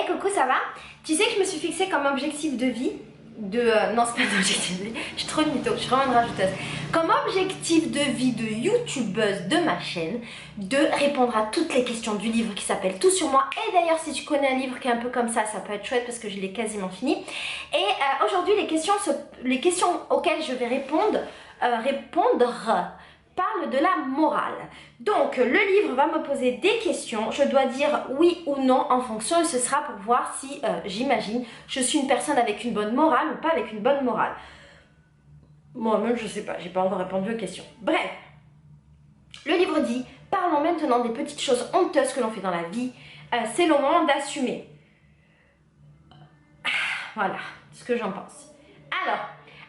coucou, ça va? Tu sais que je me suis fixé comme objectif de vie non, c'est pas un objectif de vie, je suis trop une mytho, je suis vraiment une rajouteuse. Comme objectif de vie de youtubeuse de ma chaîne, de répondre à toutes les questions du livre qui s'appelle Tout sur moi. Et d'ailleurs, si tu connais un livre qui est un peu comme ça peut être chouette parce que je l'ai quasiment fini. Et aujourd'hui, les questions auxquelles je vais répondre parle de la morale. Donc le livre va me poser des questions, je dois dire oui ou non en fonction et ce sera pour voir si j'imagine je suis une personne avec une bonne morale ou pas avec une bonne morale. Moi-même je sais pas, j'ai pas encore répondu aux questions. Bref, le livre dit parlons maintenant des petites choses honteuses que l'on fait dans la vie, c'est le moment d'assumer. Voilà ce que j'en pense. Alors,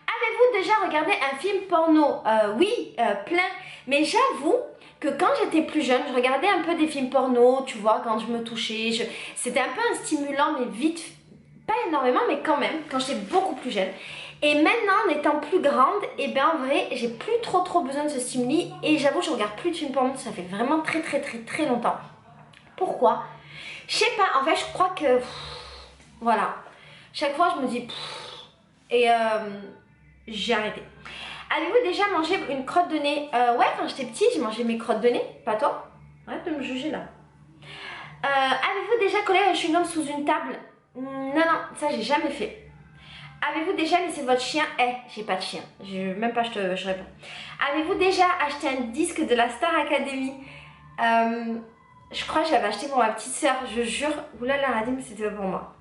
avez-vous déjà regardé un film porno? Oui, plein. Mais j'avoue que quand j'étais plus jeune, je regardais un peu des films porno, tu vois, quand je me touchais. C'était un peu un stimulant, mais vite, pas énormément, mais quand même, quand j'étais beaucoup plus jeune. Et maintenant, en étant plus grande, et bien en vrai, j'ai plus trop besoin de ce stimuli. Et j'avoue, je regarde plus de films porno, ça fait vraiment très longtemps. Pourquoi? Je sais pas, en fait, je crois que... voilà. Chaque fois, je me dis... j'ai arrêté. Avez-vous déjà mangé une crotte de nez? Ouais, quand j'étais petite, j'ai mangé mes crottes de nez. Pas toi? Arrête de me juger là. Avez-vous déjà collé un chewing-gum sous une table? Non, ça j'ai jamais fait. Avez-vous déjà laissé votre chien? J'ai pas de chien. Même pas, je réponds. Avez-vous déjà acheté un disque de la Star Academy? Je crois que j'avais acheté pour ma petite soeur, je jure. Oula, la radine, c'était pas pour moi.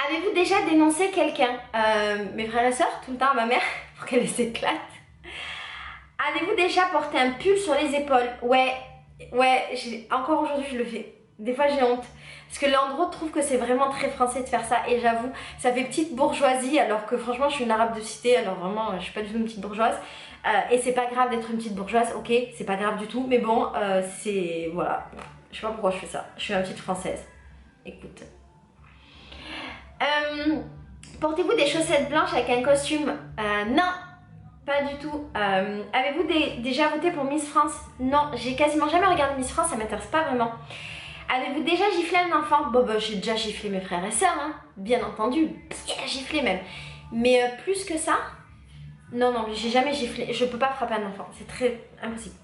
Avez-vous déjà dénoncé quelqu'un? Mes frères et sœurs, tout le temps à ma mère, pour qu'elle s'éclate. Avez-vous déjà porté un pull sur les épaules? Ouais, encore aujourd'hui je le fais. Des fois j'ai honte. Parce que Leandro trouve que c'est vraiment très français de faire ça. Et j'avoue, ça fait petite bourgeoisie, alors que franchement je suis une arabe de cité, alors vraiment je suis pas du tout une petite bourgeoise. Et c'est pas grave d'être une petite bourgeoise, ok, c'est pas grave du tout. Mais bon, c'est... voilà. Je sais pas pourquoi je fais ça. Je suis une petite française. Écoute. Portez-vous des chaussettes blanches avec un costume? Non, pas du tout. Avez-vous déjà voté pour Miss France? Non, j'ai quasiment jamais regardé Miss France, ça m'intéresse pas vraiment. Avez-vous déjà giflé un enfant? Bon, j'ai déjà giflé mes frères et sœurs, hein, bien entendu. Bien giflé même. Mais plus que ça, non, j'ai jamais giflé. Je peux pas frapper un enfant, c'est très impossible.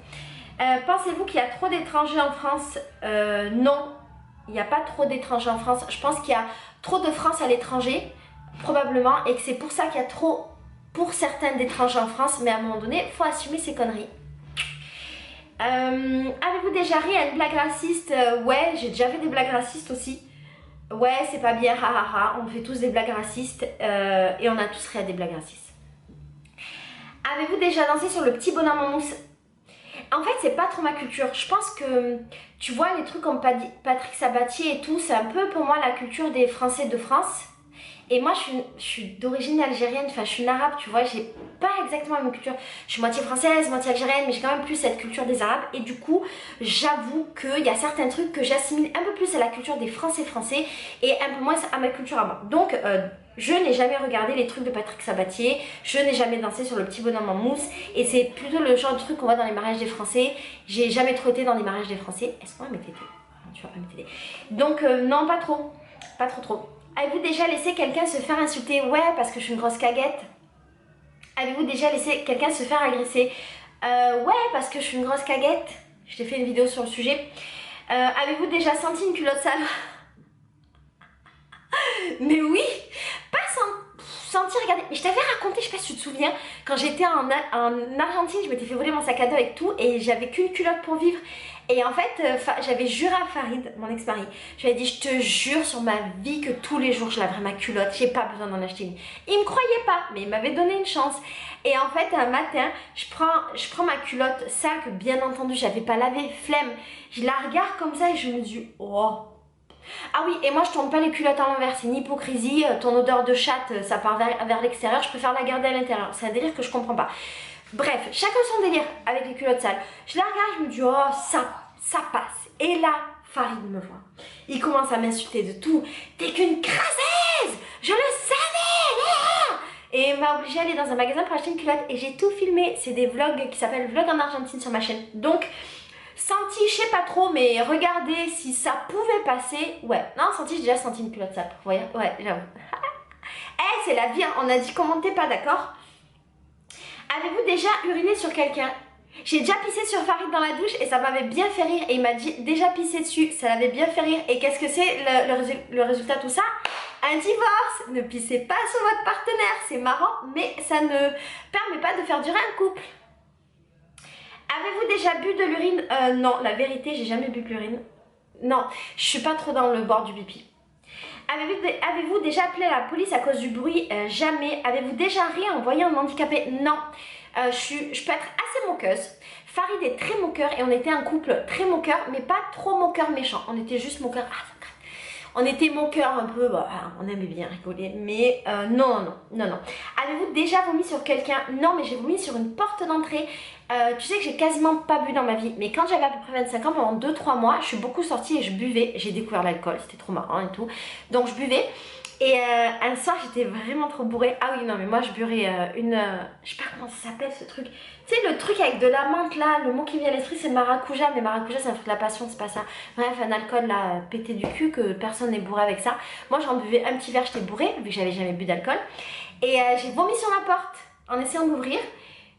Pensez-vous qu'il y a trop d'étrangers en France? Non. Il n'y a pas trop d'étrangers en France. Je pense qu'il y a trop de France à l'étranger, probablement, et que c'est pour ça qu'il y a trop, pour certains, d'étrangers en France. Mais à un moment donné, il faut assumer ses conneries. Avez-vous déjà ri à une blague raciste? Ouais, j'ai déjà fait des blagues racistes aussi. Ouais, c'est pas bien, on fait tous des blagues racistes et on a tous ri à des blagues racistes. Avez-vous déjà dansé sur le petit bonhomme en mousse? En fait, c'est pas trop ma culture. Je pense que, tu vois, les trucs comme Patrick Sabatier et tout, c'est un peu pour moi la culture des Français de France. Et moi, je suis d'origine algérienne, enfin, je suis une arabe, tu vois, j'ai pas exactement la même culture. Je suis moitié française, moitié algérienne, mais j'ai quand même plus cette culture des arabes. Et du coup, j'avoue qu'il y a certains trucs que j'assimile un peu plus à la culture des français et un peu moins à ma culture à moi. Donc, je n'ai jamais regardé les trucs de Patrick Sabatier, je n'ai jamais dansé sur le petit bonhomme en mousse. Et c'est plutôt le genre de truc qu'on voit dans les mariages des Français. J'ai jamais trop été dans les mariages des Français. Est-ce qu'on va m'aider? Tu vas pas m'aider. Donc, non, pas trop. Pas trop. Avez-vous déjà laissé quelqu'un se faire insulter? Ouais, parce que je suis une grosse caguette. Avez-vous déjà laissé quelqu'un se faire agresser? Ouais, parce que je suis une grosse caguette. Je t'ai fait une vidéo sur le sujet. Avez-vous déjà senti une culotte sale? Mais oui, pas senti, regardez. Mais je t'avais raconté, je sais pas si tu te souviens, quand j'étais en Argentine, je m'étais fait voler mon sac à dos avec tout et j'avais qu'une culotte pour vivre. Et en fait, j'avais juré à Farid, mon ex-mari, je lui ai dit, je te jure sur ma vie que tous les jours je laverai ma culotte, j'ai pas besoin d'en acheter une. Il me croyait pas, mais il m'avait donné une chance. Et en fait, un matin, je prends ma culotte sale que bien entendu j'avais pas lavé, flemme. Je la regarde comme ça et je me dis, oh. Ah oui, et moi je tourne pas les culottes à l'envers, c'est une hypocrisie, ton odeur de chatte ça part vers l'extérieur, je préfère la garder à l'intérieur, c'est un délire que je comprends pas. Bref, chacun son délire avec les culottes sales. Je la regarde, je me dis, oh ça passe. Et là, Farid me voit, il commence à m'insulter de tout, t'es qu'une crasseuse, je le savais. Et il m'a obligée à aller dans un magasin pour acheter une culotte et j'ai tout filmé, c'est des vlogs qui s'appellent Vlog en Argentine sur ma chaîne. Donc, Senti, je sais pas trop, mais regardez si ça pouvait passer. Ouais, non, senti, j'ai déjà senti une culotte sale. Vous voyez? Ouais, j'avoue. Eh, c'est la vie, hein. On a dit commentez pas, d'accord? Avez-vous déjà uriné sur quelqu'un? J'ai déjà pissé sur Farid dans la douche et ça m'avait bien fait rire. Et il m'a dit déjà pissé dessus, ça l'avait bien fait rire. Et qu'est-ce que c'est le résultat de tout ça? Un divorce. Ne pissez pas sur votre partenaire. C'est marrant, mais ça ne permet pas de faire durer un couple. Avez-vous déjà bu de l'urine? Non, la vérité, j'ai jamais bu de l'urine. Non, je suis pas trop dans le bord du pipi. Avez-vous déjà appelé la police à cause du bruit? Jamais. Avez-vous déjà ri en voyant un handicapé? Non. Je peux être assez moqueuse. Farid est très moqueur et on était un couple très moqueur, mais pas trop moqueur méchant. On était juste moqueur. On était moqueur un peu, bah, on aimait bien rigoler, mais non. Avez-vous déjà vomi sur quelqu'un? Non, mais j'ai vomi sur une porte d'entrée. Tu sais que j'ai quasiment pas bu dans ma vie, mais quand j'avais à peu près 25 ans, pendant 2-3 mois, je suis beaucoup sortie et je buvais. J'ai découvert l'alcool, c'était trop marrant et tout. Donc je buvais. Et un soir, j'étais vraiment trop bourrée. Ah oui, non, mais moi je burais je sais pas comment ça s'appelle ce truc. Tu sais, le truc avec de la menthe là, le mot qui vient à l'esprit c'est maracuja, mais maracuja c'est un fruit de la passion, c'est pas ça. Bref, un alcool là, pété du cul, que personne n'est bourré avec ça. Moi j'en buvais un petit verre, j'étais bourrée, vu que j'avais jamais bu d'alcool. Et j'ai vomi sur la porte en essayant d'ouvrir.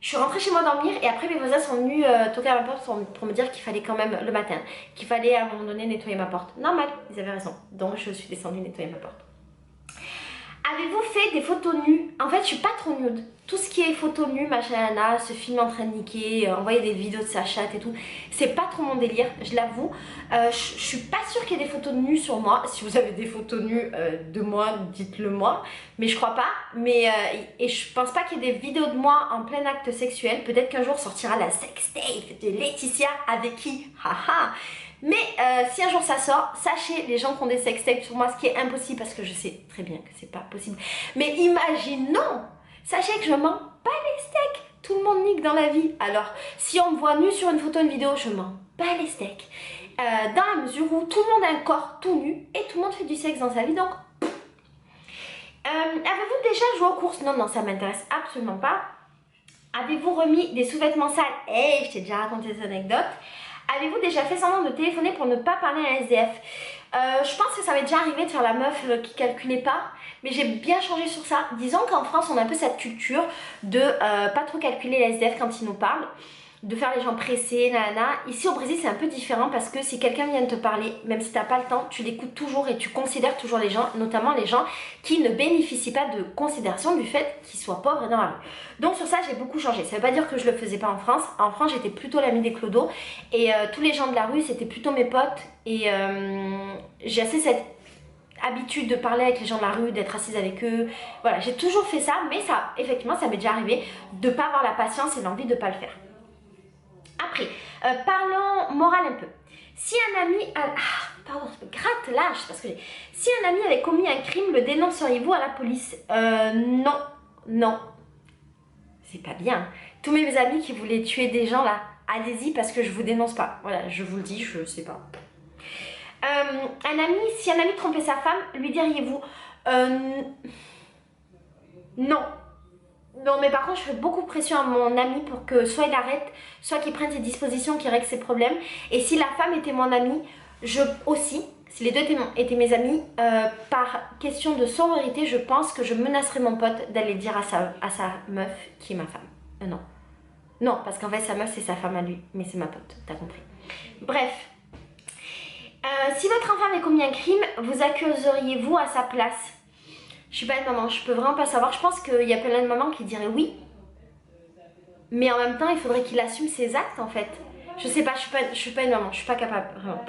Je suis rentrée chez moi dormir et après mes voisins sont venus toquer à ma porte pour me dire qu'il fallait quand même le matin, qu'il fallait à un moment donné nettoyer ma porte. Normal, ils avaient raison. Donc je suis descendue nettoyer ma porte. Avez-vous fait des photos nues? En fait, je suis pas trop nude. Tout ce qui est photos nues, machin, Anna, se filmer en train de niquer, envoyer des vidéos de sa chatte et tout, c'est pas trop mon délire, je l'avoue. Je suis pas sûre qu'il y ait des photos nues sur moi. Si vous avez des photos nues de moi, dites-le moi. Mais je crois pas. Mais et je pense pas qu'il y ait des vidéos de moi en plein acte sexuel. Peut-être qu'un jour sortira la sextape de Laetitia avec qui? Haha. Mais si un jour ça sort, sachez les gens qui ont des sextapes sur moi, ce qui est impossible parce que je sais très bien que c'est pas possible. Mais imaginons, sachez que je mens pas les steaks. Tout le monde nique dans la vie. Alors si on me voit nue sur une photo, une vidéo, je mens pas les steaks. Dans la mesure où tout le monde a un corps tout nu et tout le monde fait du sexe dans sa vie, donc... Avez-vous déjà joué aux courses? Non, ça m'intéresse absolument pas. Avez-vous remis des sous-vêtements sales? Hey, je t'ai déjà raconté cette anecdote. Avez-vous déjà fait semblant de téléphoner pour ne pas parler à un SDF? Je pense que ça m'est déjà arrivé de faire la meuf qui calculait pas, mais j'ai bien changé sur ça. Disons qu'en France, on a un peu cette culture de pas trop calculer les SDF quand ils nous parlent, de faire les gens pressés, nanana. Ici au Brésil, c'est un peu différent parce que si quelqu'un vient de te parler, même si t'as pas le temps, tu l'écoutes toujours et tu considères toujours les gens, notamment les gens qui ne bénéficient pas de considération du fait qu'ils soient pauvres et dans la rue. Donc sur ça, j'ai beaucoup changé. Ça veut pas dire que je le faisais pas en France. En France, j'étais plutôt l'amie des clodos et tous les gens de la rue, c'était plutôt mes potes et j'ai assez cette habitude de parler avec les gens de la rue, d'être assise avec eux. Voilà, j'ai toujours fait ça, mais ça, effectivement, ça m'est déjà arrivé de pas avoir la patience et l'envie de pas le faire. Après, parlons morale un peu. Si un ami... pardon, je me gratte l'âge parce que... Si un ami avait commis un crime, le dénonceriez-vous à la police? Non. C'est pas bien. Tous mes amis qui voulaient tuer des gens là, allez-y parce que je vous dénonce pas. Voilà, je vous le dis, je sais pas. Si un ami trompait sa femme, lui diriez-vous? Non. Non, mais par contre, je fais beaucoup pression à mon ami pour que soit il arrête, soit qu'il prenne ses dispositions, qu'il règle ses problèmes. Et si la femme était mon amie, je aussi, si les deux étaient mes amis, par question de sororité, je pense que je menacerais mon pote d'aller dire à sa meuf qui est ma femme. Non. Non, parce qu'en fait, sa meuf, c'est sa femme à lui, mais c'est ma pote, t'as compris. Bref. Si votre enfant avait commis un crime, vous accuseriez-vous à sa place? Je suis pas une maman, je peux vraiment pas savoir. Je pense qu'il y a plein de mamans qui diraient oui. Mais en même temps, il faudrait qu'il assume ses actes en fait. Je sais pas, je suis pas une maman, je suis pas capable, vraiment.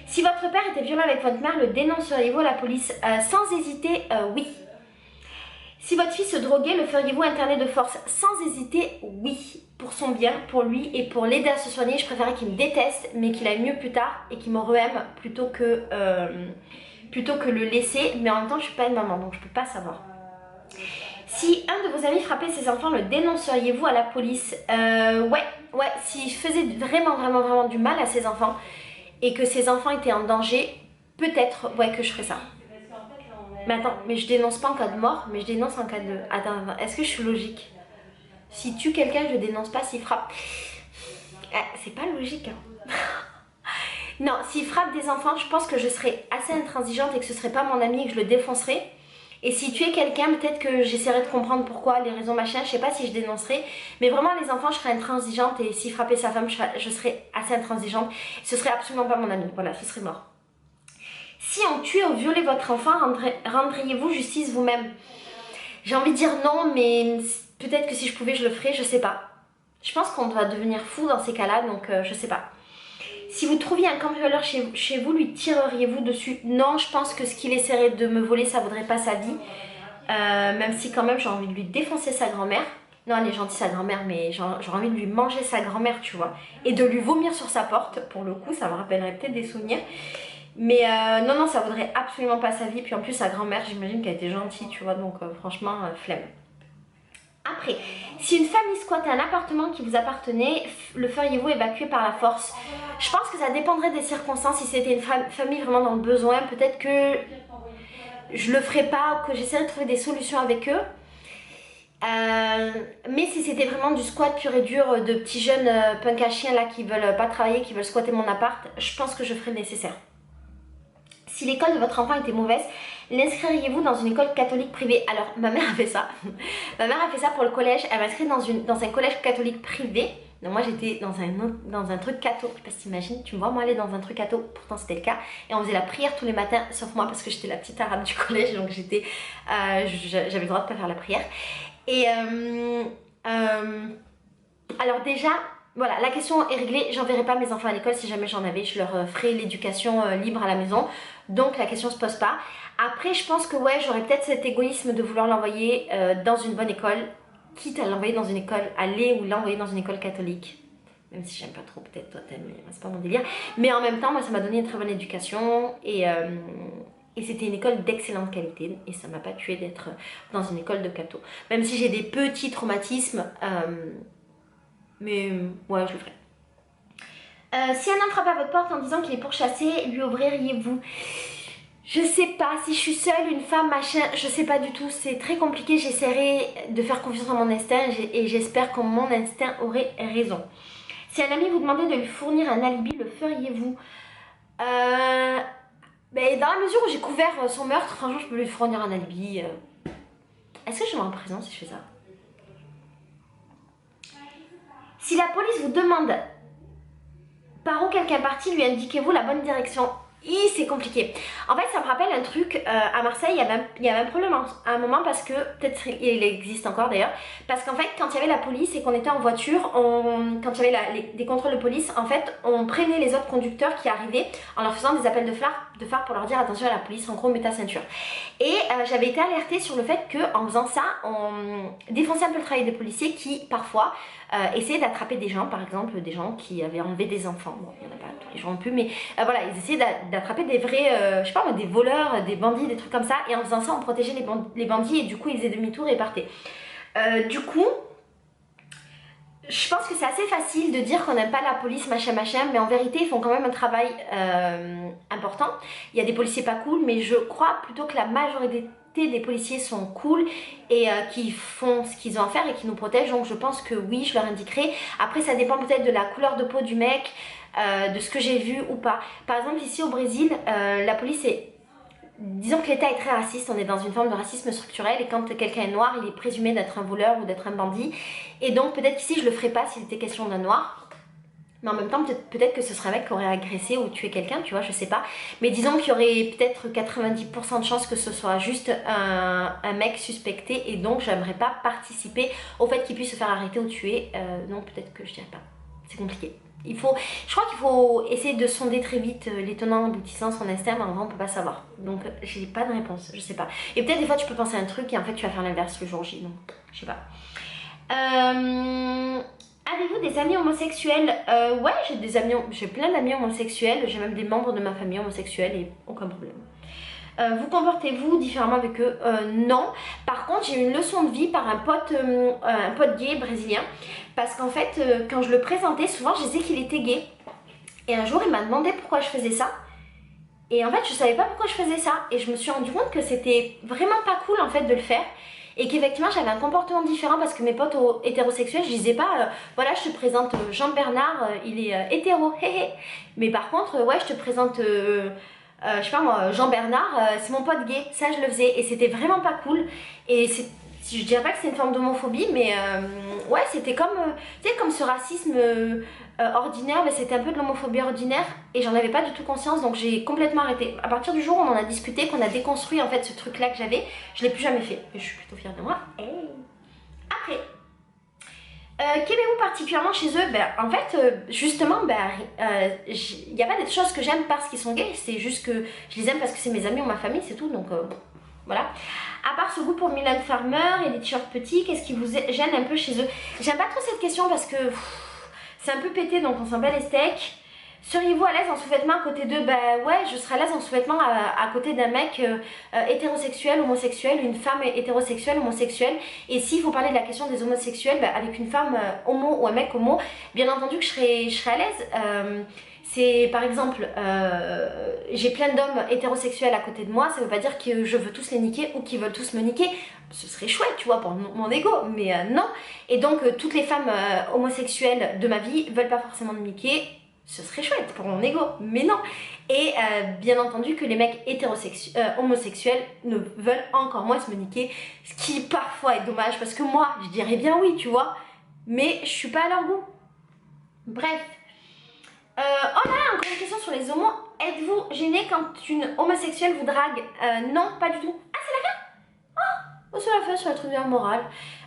Si votre père était violent avec votre mère, le dénonceriez-vous à la police? Sans hésiter, oui. Si votre fils se droguait, le feriez-vous interner de force? Sans hésiter, oui. Pour son bien, pour lui et pour l'aider à se soigner, je préférais qu'il me déteste, mais qu'il aille mieux plus tard et qu'il me re-aime plutôt que le laisser. Mais en même temps, je suis pas une maman, donc je peux pas savoir. Si un de vos amis frappait ses enfants, le dénonceriez-vous à la police? Ouais. S'il faisait vraiment du mal à ses enfants et que ses enfants étaient en danger, peut-être, ouais, que je ferais ça. Mais attends, mais je dénonce pas en cas de mort, mais je dénonce en cas de... Attends, est-ce que je suis logique? S'il tue quelqu'un, je dénonce pas s'il frappe. C'est pas logique, hein. Non, s'il frappe des enfants, je pense que je serais assez intransigeante et que ce serait pas mon ami et que je le défoncerais. Et si tu es quelqu'un, peut-être que j'essaierai de comprendre pourquoi, les raisons machin, je sais pas si je dénoncerai. Mais vraiment les enfants, je serais intransigeante et s'il frappait sa femme, je serais assez intransigeante. Ce serait absolument pas mon ami, voilà, ce serait mort. Si on tuait ou violait votre enfant, rendriez-vous justice vous-même? J'ai envie de dire non, mais peut-être que si je pouvais, je le ferais, je sais pas. Je pense qu'on doit devenir fou dans ces cas-là, donc je sais pas. Si vous trouviez un cambrioleur chez vous, lui tireriez-vous dessus? Non, je pense que ce qu'il essaierait de me voler, ça vaudrait pas sa vie. Même si quand même j'ai envie de lui défoncer sa grand-mère. Non, elle est gentille sa grand-mère, mais j'aurais envie de lui manger sa grand-mère, tu vois. Et de lui vomir sur sa porte, pour le coup, ça me rappellerait peut-être des souvenirs. Mais non, non, ça vaudrait absolument pas sa vie. Puis en plus, sa grand-mère, j'imagine qu'elle était gentille, tu vois. Donc franchement, flemme. Après, si une famille squattait un appartement qui vous appartenait, le feriez-vous évacuer par la force? Je pense que ça dépendrait des circonstances. Si c'était une famille vraiment dans le besoin, peut-être que je le ferais pas, que j'essaierais de trouver des solutions avec eux. Mais si c'était vraiment du squat pur et dur de petits jeunes punk à chien là qui veulent pas travailler, qui veulent squatter mon appart, je pense que je ferais le nécessaire. Si l'école de votre enfant était mauvaise, l'inscririez-vous dans une école catholique privée? Alors, ma mère a fait ça. Ma mère a fait ça pour le collège. Elle m'a inscrite dans un collège catholique privé. Donc moi, j'étais dans un truc catho. Je sais pas si t'imagines, tu me vois, moi aller dans un truc catho. Pourtant, c'était le cas. Et on faisait la prière tous les matins, sauf moi parce que j'étais la petite arabe du collège. Donc j'avais le droit de pas faire la prière. Et alors déjà... Voilà, la question est réglée, j'enverrai pas mes enfants à l'école si jamais j'en avais, je leur ferai l'éducation libre à la maison, donc la question se pose pas. Après je pense que ouais, j'aurais peut-être cet égoïsme de vouloir l'envoyer dans une bonne école, quitte à l'envoyer dans une école, aller ou l'envoyer dans une école catholique. Même si j'aime pas trop, peut-être toi t'aimes, mais c'est pas mon délire. Mais en même temps, moi ça m'a donné une très bonne éducation et c'était une école d'excellente qualité et ça m'a pas tué d'être dans une école de catho. Même si j'ai des petits traumatismes... mais ouais, je le ferai. Si un homme frappe à votre porte en disant qu'il est pourchassé, lui ouvririez-vous? Je sais pas, si je suis seule, une femme, machin, je sais pas du tout, c'est très compliqué, j'essaierai de faire confiance à mon instinct et j'espère que mon instinct aurait raison. Si un ami vous demandait de lui fournir un alibi, le feriez-vous? Ben, dans la mesure où j'ai couvert son meurtre, franchement je peux lui fournir un alibi. Est-ce que je vais en prison si je fais ça? Si la police vous demande par où quelqu'un parti, lui indiquez-vous la bonne direction? C'est compliqué. En fait, ça me rappelle un truc, à Marseille, il y avait un problème à un moment parce que, peut-être il existe encore d'ailleurs, parce qu'en fait, quand il y avait la police et qu'on était en voiture, quand il y avait des contrôles de police, en fait, on prévenait les autres conducteurs qui arrivaient en leur faisant des appels de phare pour leur dire attention à la police, en gros, mets ta ceinture. Et j'avais été alertée sur le fait qu'en faisant ça, on défonçait un peu le travail des policiers qui, parfois, essayaient d'attraper des gens, par exemple, des gens qui avaient enlevé des enfants. Bon, il n'y en a pas tous les gens non plus, mais voilà, ils essayaient d'attraper des vrais, je sais pas, des voleurs, des bandits, des trucs comme ça. Et en faisant ça, on protégeait les bandits et du coup, ils faisaient demi-tour et partaient. Du coup, je pense que c'est assez facile de dire qu'on n'aime pas la police, machin, machin, mais en vérité, ils font quand même un travail important. Il y a des policiers pas cool, mais je crois plutôt que la majorité des policiers sont cool et qui font ce qu'ils ont à faire et qui nous protègent, donc je pense que oui, je leur indiquerai. Après, ça dépend peut-être de la couleur de peau du mec, de ce que j'ai vu ou pas. Par exemple, ici au Brésil, la police est... Disons que l'État est très raciste, on est dans une forme de racisme structurel et quand quelqu'un est noir, il est présumé d'être un voleur ou d'être un bandit. Et donc peut-être qu'ici je le ferais pas s'il était question d'un noir. Mais en même temps, peut-être que ce serait un mec qui aurait agressé ou tué quelqu'un, tu vois, je sais pas. Mais disons qu'il y aurait peut-être 90% de chances que ce soit juste un mec suspecté et donc j'aimerais pas participer au fait qu'il puisse se faire arrêter ou tuer. Non, peut-être que je dirais pas. C'est compliqué. Je crois qu'il faut essayer de sonder très vite les tenants aboutissants, son instinct, mais en vrai on peut pas savoir. Donc j'ai pas de réponse, je sais pas. Et peut-être des fois tu peux penser à un truc et en fait tu vas faire l'inverse le jour J, donc je sais pas. Avez-vous des amis homosexuels? Ouais, j'ai plein d'amis homosexuels, j'ai même des membres de ma famille homosexuels et aucun problème. Vous comportez-vous différemment avec eux? Non. Par contre, j'ai eu une leçon de vie par un pote gay brésilien. Parce qu'en fait, quand je le présentais, souvent je disais qu'il était gay. Et un jour, il m'a demandé pourquoi je faisais ça. Et en fait, je savais pas pourquoi je faisais ça. Et je me suis rendu compte que c'était vraiment pas cool en fait de le faire. et qu'effectivement j'avais un comportement différent parce que mes potes hétérosexuels, je disais pas voilà je te présente Jean-Bernard, il est hétéro, mais par contre ouais je te présente je sais pas moi, Jean-Bernard, c'est mon pote gay, ça je le faisais et c'était vraiment pas cool. Et je dirais pas que c'est une forme d'homophobie, mais ouais, c'était comme, tu sais, comme ce racisme ordinaire, mais c'était un peu de l'homophobie ordinaire et j'en avais pas du tout conscience, donc j'ai complètement arrêté. À partir du jour où on en a discuté, qu'on a déconstruit en fait ce truc là que j'avais, je l'ai plus jamais fait et je suis plutôt fière de moi. Hey. Après. Qu'aimez-vous particulièrement chez eux? Ben, en fait, justement, il n'y a pas des choses que j'aime parce qu'ils sont gays, c'est juste que je les aime parce que c'est mes amis ou ma famille, c'est tout, donc voilà. À part ce goût pour Mylène Farmer et les t-shirts petits, qu'est-ce qui vous gêne un peu chez eux? J'aime pas trop cette question parce que c'est un peu pété, donc on s'en bat les steaks. Seriez-vous à l'aise en sous-vêtements à côté d'eux? Bah ouais, je serais à l'aise en sous-vêtements à côté d'un mec hétérosexuel, homosexuel, une femme hétérosexuelle, homosexuelle. Et s'il faut parler de la question des homosexuels, bah, avec une femme homo ou un mec homo, bien entendu que je serais à l'aise. C'est par exemple, j'ai plein d'hommes hétérosexuels à côté de moi, ça veut pas dire que je veux tous les niquer ou qu'ils veulent tous me niquer. Ce serait chouette, tu vois, pour mon ego, mais non. Et donc, toutes les femmes homosexuelles de ma vie veulent pas forcément me niquer. Ce serait chouette pour mon ego, mais non. Et bien entendu que les mecs homosexuels ne veulent encore moins se me niquer, ce qui parfois est dommage parce que moi, je dirais bien oui, tu vois, mais je suis pas à leur goût. Bref. Oh là, encore une question sur les homos. Êtes-vous gêné quand une homosexuelle vous drague? Non, pas du tout. Ah, c'est la fin? Oh, c'est la fin sur la tribune morale.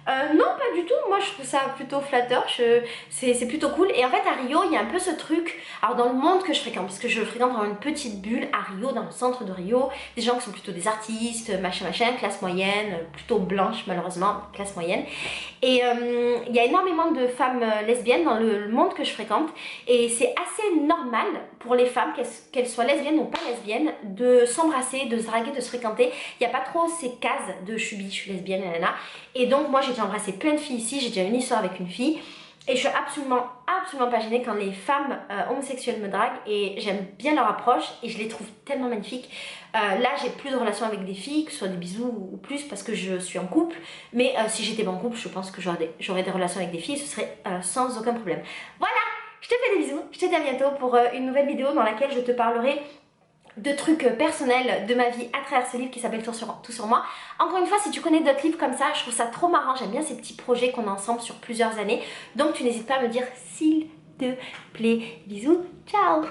Non, pas du tout. Moi, je trouve ça plutôt flatteur. C'est plutôt cool. Et en fait, à Rio, il y a un peu ce truc. Alors, dans le monde que je fréquente, parce que je fréquente dans une petite bulle à Rio, dans le centre de Rio, des gens qui sont plutôt des artistes, machin, classe moyenne, plutôt blanche, malheureusement, classe moyenne. Et il y a énormément de femmes lesbiennes dans le monde que je fréquente. Et c'est assez normal pour les femmes, qu'elles soient lesbiennes ou pas lesbiennes, de s'embrasser, de se draguer, de se fréquenter. Il n'y a pas trop ces cases de je suis lesbienne, nanana. Et donc, moi, j'ai déjà embrassé plein de filles ici, j'ai déjà une histoire avec une fille. Et je suis absolument pas gênée quand les femmes homosexuelles me draguent et j'aime bien leur approche et je les trouve tellement magnifiques. Là, j'ai plus de relations avec des filles, que ce soit des bisous ou plus parce que je suis en couple. Mais si j'étais pas en couple, je pense que j'aurais des relations avec des filles, ce serait sans aucun problème. Voilà, je te fais des bisous, je te dis à bientôt pour une nouvelle vidéo dans laquelle je te parlerai de trucs personnels de ma vie à travers ce livre qui s'appelle Tout sur moi. Encore une fois, si tu connais d'autres livres comme ça, je trouve ça trop marrant, j'aime bien ces petits projets qu'on a ensemble sur plusieurs années. Donc tu n'hésites pas à me dire s'il te plaît. Bisous, ciao.